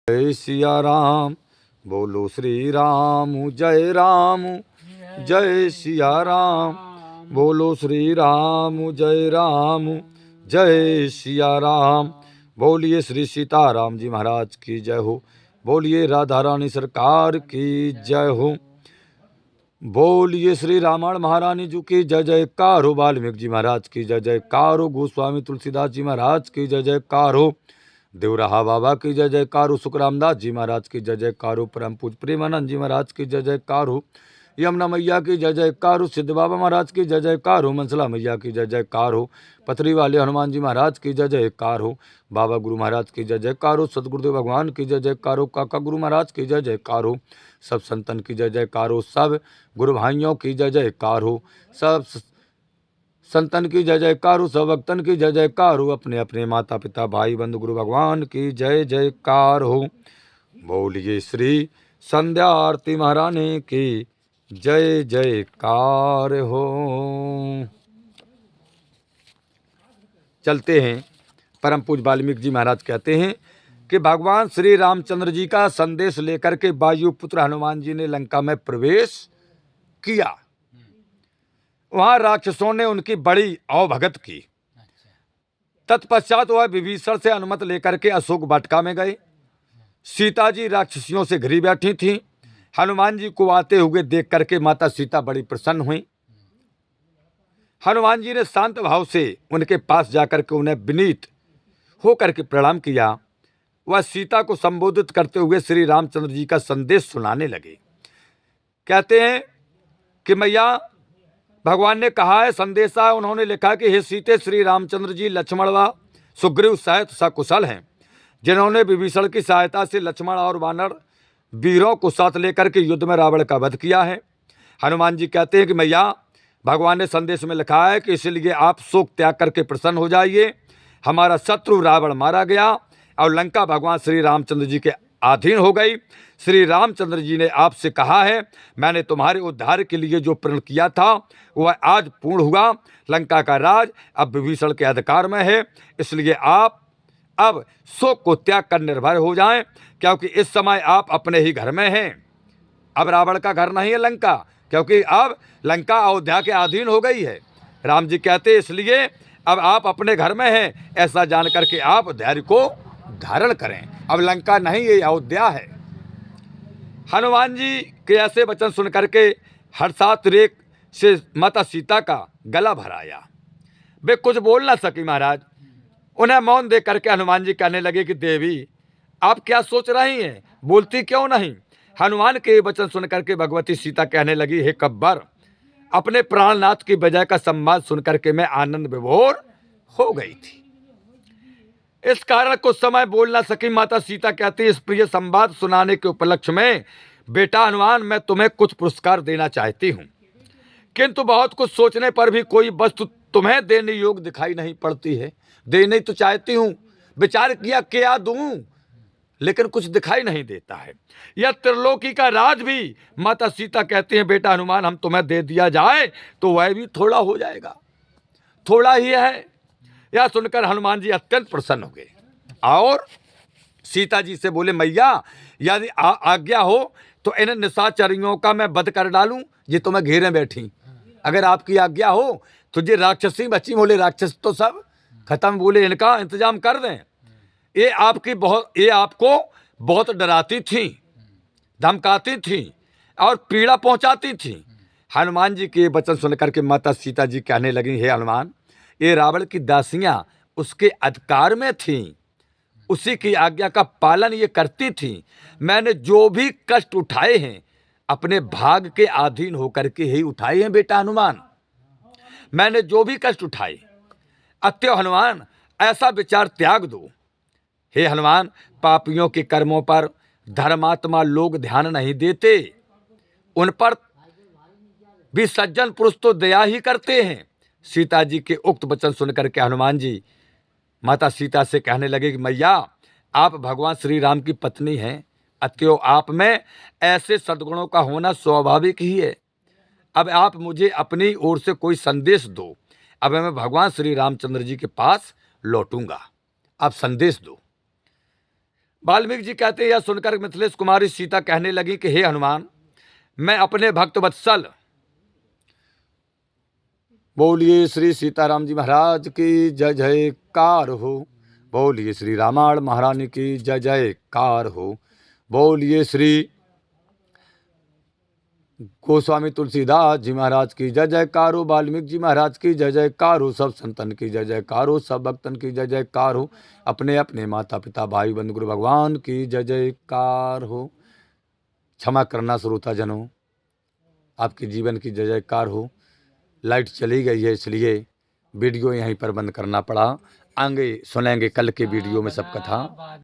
जय सिया राम, बोलो श्री राम, जय राम, जय सिया राम, बोलो श्री राम, जय राम, जय सिया राम। बोलिए श्री सीताराम जी महाराज की जय हो। बोलिए राधा रानी सरकार की जय हो। बोलिए श्री रामायण महारानी जी की जय जयकार हो। वाल्मीकि जी महाराज की जय जयकार हो। गोस्वामी तुलसीदास जी महाराज की जय जयकार हो। देवराहा बाबा की जय जयकार हो। सुखरामदास जी महाराज की जय जयकार हो। परम पूज प्रेमानंद जी महाराज की जय जयकार हो। यमुना मैया की जय जयकार हो। सिद्ध बाबा महाराज की जय जयकार हो। मनसला मैया की जय जयकार हो। पथरी वाले हनुमान जी महाराज की जय जयकार हो। बाबा गुरु महाराज की जय जयकार हो। सदगुरुदेव भगवान की जय जयकार हो। काका गुरु महाराज की जय जयकार हो। सब संतन की जय जयकार हो। सब गुरु भाइयों की जय जयकार हो। सब संतन की जय जयकार हो। सब भक्तन की जय जयकार हो। अपने अपने माता पिता भाई बंधु गुरु भगवान की जय जयकार हो। बोलिए श्री संध्या आरती महारानी की जय जयकार हो। चलते हैं। परम पूज वाल्मीकि जी महाराज कहते हैं कि भगवान श्री रामचंद्र जी का संदेश लेकर के वायुपुत्र हनुमान जी ने लंका में प्रवेश किया। वहां राक्षसों ने उनकी बड़ी अवभगत की। तत्पश्चात वह विभीषण से अनुमति लेकर के अशोक वाटिका में गए। सीता जी राक्षसियों से घिरी बैठी थीं। हनुमान जी को आते हुए देख करके माता सीता बड़ी प्रसन्न हुई। हनुमान जी ने शांत भाव से उनके पास जाकर के उन्हें विनीत होकर के प्रणाम किया। वह सीता को संबोधित करते हुए श्री रामचंद्र जी का संदेश सुनाने लगे। कहते हैं कि मैया भगवान ने कहा है, संदेशा है, उन्होंने लिखा कि हे सीते, श्री रामचंद्र जी लक्ष्मण व सुग्रीव सहित सकुशल हैं, जिन्होंने विभीषण की सहायता से लक्ष्मण और वानर वीरों को साथ लेकर के युद्ध में रावण का वध किया है। हनुमान जी कहते हैं कि मैया भगवान ने संदेश में लिखा है कि इसलिए आप शोक त्याग करके प्रसन्न हो जाइए। हमारा शत्रु रावण मारा गया और लंका भगवान श्री रामचंद्र जी के अधीन हो गई। श्री रामचंद्र जी ने आपसे कहा है, मैंने तुम्हारे उद्धार के लिए जो प्रण किया था वह आज पूर्ण हुआ। लंका का राज अब विभीषण के अधिकार में है, इसलिए आप अब शोक को त्याग कर निर्भय हो जाएं, क्योंकि इस समय आप अपने ही घर में हैं। अब रावण का घर नहीं है लंका, क्योंकि अब लंका अयोध्या के अधीन हो गई है। राम जी कहते इसलिए अब आप अपने घर में हैं, ऐसा जान करके आप धैर्य को धारण करें। अब लंका नहीं, ये अयोध्या है। हनुमान जी के ऐसे वचन सुन करके हर्षातिरेक से माता सीता का गला भर आया। वे कुछ बोल ना सकी महाराज। उन्हें मौन देख करके हनुमान जी कहने लगे कि देवी आप क्या सोच रही हैं, बोलती क्यों नहीं। हनुमान के वचन सुन करके भगवती सीता कहने लगी, हे कब्बर, अपने प्राणनाथ की वजह का संवाद सुनकर के मैं आनंद विभोर हो गई थी, इस कारण कुछ समय बोल ना सकी। माता सीता कहती, इस प्रिय संवाद सुनाने के उपलक्ष्य में बेटा हनुमान मैं तुम्हें कुछ पुरस्कार देना चाहती हूँ, किंतु बहुत कुछ सोचने पर भी कोई वस्तु तुम्हें देने योग्य दिखाई नहीं पड़ती है। देने तो चाहती हूँ, विचार किया क्या दूं, लेकिन कुछ दिखाई नहीं देता है। यह त्रिलोकी का राज भी माता सीता कहती हैं, बेटा हनुमान हम तुम्हें दे दिया जाए तो वह भी थोड़ा हो जाएगा, थोड़ा ही है। यह सुनकर हनुमान जी अत्यंत प्रसन्न हो गए और सीता जी से बोले, मैया यदि आज्ञा हो तो इन निशाचरियों का मैं वध कर डालूं, ये तो मैं घेरे बैठी। अगर आपकी आज्ञा हो तो ये राक्षसी बची। बोले राक्षस तो सब खत्म, बोले इनका इंतजाम कर दें। ये आपको बहुत डराती थी, धमकाती थी और पीड़ा पहुंचाती थी। हनुमान जी के वचन सुनकर के माता सीता जी कहने लगी, हे हनुमान, ये रावण की दासियां उसके अधिकार में थीं, उसी की आज्ञा का पालन ये करती थीं। मैंने जो भी कष्ट उठाए हैं अपने भाग के अधीन होकर के ही उठाए हैं बेटा हनुमान। मैंने जो भी कष्ट उठाए, अतएव हनुमान ऐसा विचार त्याग दो। हे हनुमान, पापियों के कर्मों पर धर्मात्मा लोग ध्यान नहीं देते, उन पर भी सज्जन पुरुष तो दया ही करते हैं। सीता जी के उक्त वचन सुनकर के हनुमान जी माता सीता से कहने लगे कि मैया आप भगवान श्री राम की पत्नी हैं, अतएव आप में ऐसे सद्गुणों का होना स्वाभाविक ही है। अब आप मुझे अपनी ओर से कोई संदेश दो, अब मैं भगवान श्री रामचंद्र जी के पास लौटूंगा, आप संदेश दो। वाल्मीकि जी कहते हैं, यह सुनकर मिथिलेश कुमारी सीता कहने लगी कि हे हनुमान, मैं अपने भक्त वत्सल, बोलिए श्री सीताराम जी महाराज की जय जयकार हो, बोलिए श्री रामायण महारानी की जय जयकार हो, बोलिए श्री गोस्वामी तुलसीदास जी महाराज की जय जयकार हो, वाल्मीकि जी महाराज की जय जयकार हो, सब संतन की जय जयकार हो, सब भक्तन की जय जयकार हो, अपने अपने माता पिता भाई बंधु गुरु भगवान की जय जयकार हो। क्षमा करना श्रोताजनों, आपके जीवन की जय जयकार हो। लाइट चली गई है इसलिए वीडियो यहीं पर बंद करना पड़ा। आगे सुनेंगे कल के वीडियो में सब कथा।